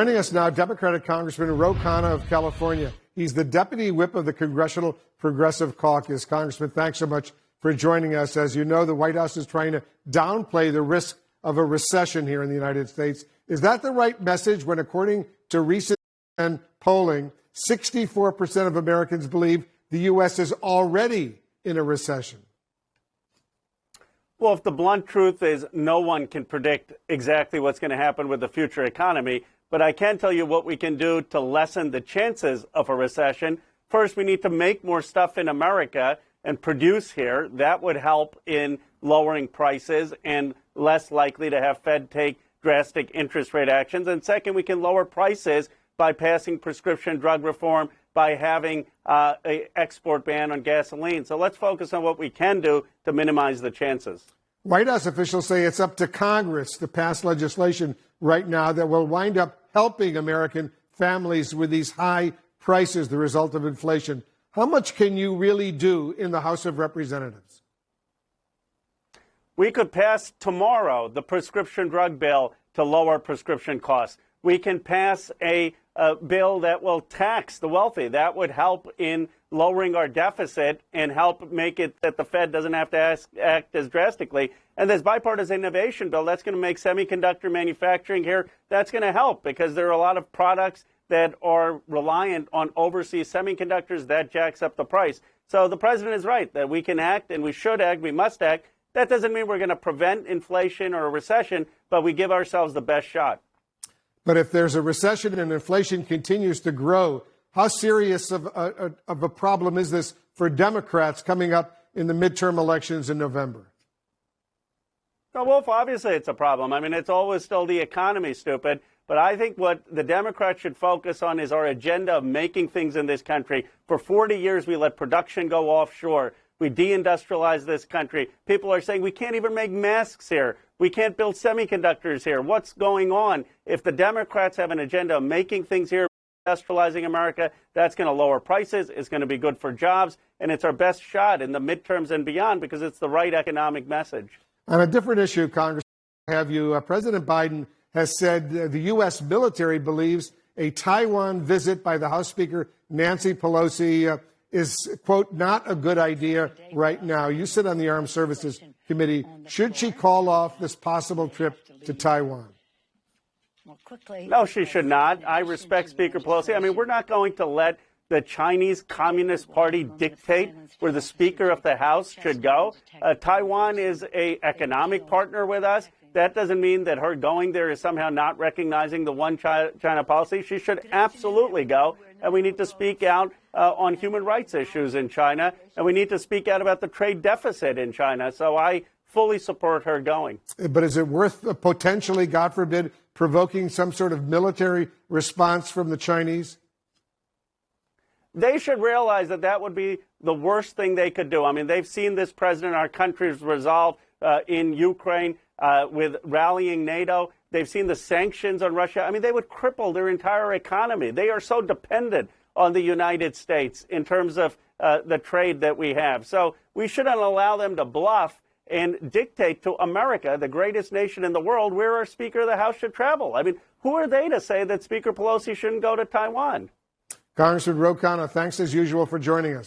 Joining us now, Democratic Congressman Khanna of California. He's the deputy whip of the Congressional Progressive Caucus. Congressman, thanks so much for joining us. As you know, the White House is trying to downplay the risk of a recession here in the United States. Is that the right message when, according to recent polling, 64% of Americans believe the U.S. is already in a recession? Well, if the blunt truth is no one can predict exactly what's going to happen with the future economy, but I can tell you what we can do to lessen the chances of a recession. First, we need to make more stuff in America and produce here. That would help in lowering prices and less likely to have Fed take drastic interest rate actions. And second, we can lower prices by passing prescription drug reform, by having an export ban on gasoline. So let's focus on what we can do to minimize the chances. White House officials say it's up to Congress to pass legislation right now that will wind up helping American families with these high prices, the result of inflation. How much can you really do in the House of Representatives? We could pass tomorrow the prescription drug bill to lower prescription costs. We can pass a bill that will tax the wealthy. That would help in lowering our deficit and help make it that the Fed doesn't have to act as drastically. And this bipartisan innovation bill, that's going to make semiconductor manufacturing here, that's going to help because there are a lot of products that are reliant on overseas semiconductors. That jacks up the price. So the president is right that we can act and we should act, we must act. That doesn't mean we're going to prevent inflation or a recession, but we give ourselves the best shot. But if there's a recession and inflation continues to grow, how serious of a problem is this for Democrats coming up in the midterm elections in November? Well, Wolf, obviously it's a problem. I mean, it's always still the economy, stupid. But I think what the Democrats should focus on is our agenda of making things in this country. For 40 years, we let production go offshore. We deindustrialized this country. People are saying we can't even make masks here. We can't build semiconductors here. What's going on? If the Democrats have an agenda of making things here, industrializing America, that's going to lower prices. It's going to be good for jobs. And it's our best shot in the midterms and beyond because it's the right economic message. On a different issue, Congressman, President Biden has said the U.S. military believes a Taiwan visit by the House Speaker Nancy Pelosi is, quote, not a good idea right now. You sit on the Armed Services Committee. Should she call off this possible trip to Taiwan? No, she should not. I respect Speaker Pelosi. I mean, we're not going to let the Chinese Communist Party dictate where the Speaker of the House should go. Taiwan is an economic partner with us. That doesn't mean that her going there is somehow not recognizing the one China policy. She should absolutely go. And we need to speak out on human rights issues in China. And we need to speak out about the trade deficit in China. So I fully support her going. But is it worth potentially, God forbid, provoking some sort of military response from the Chinese? They should realize that that would be the worst thing they could do. I mean, they've seen this president, our country's resolve in Ukraine with rallying NATO. They've seen the sanctions on Russia. I mean, they would cripple their entire economy. They are so dependent on the United States in terms of the trade that we have. So we shouldn't allow them to bluff and dictate to America, the greatest nation in the world, where our Speaker of the House should travel. I mean, who are they to say that Speaker Pelosi shouldn't go to Taiwan? Congressman Khanna, thanks as usual for joining us.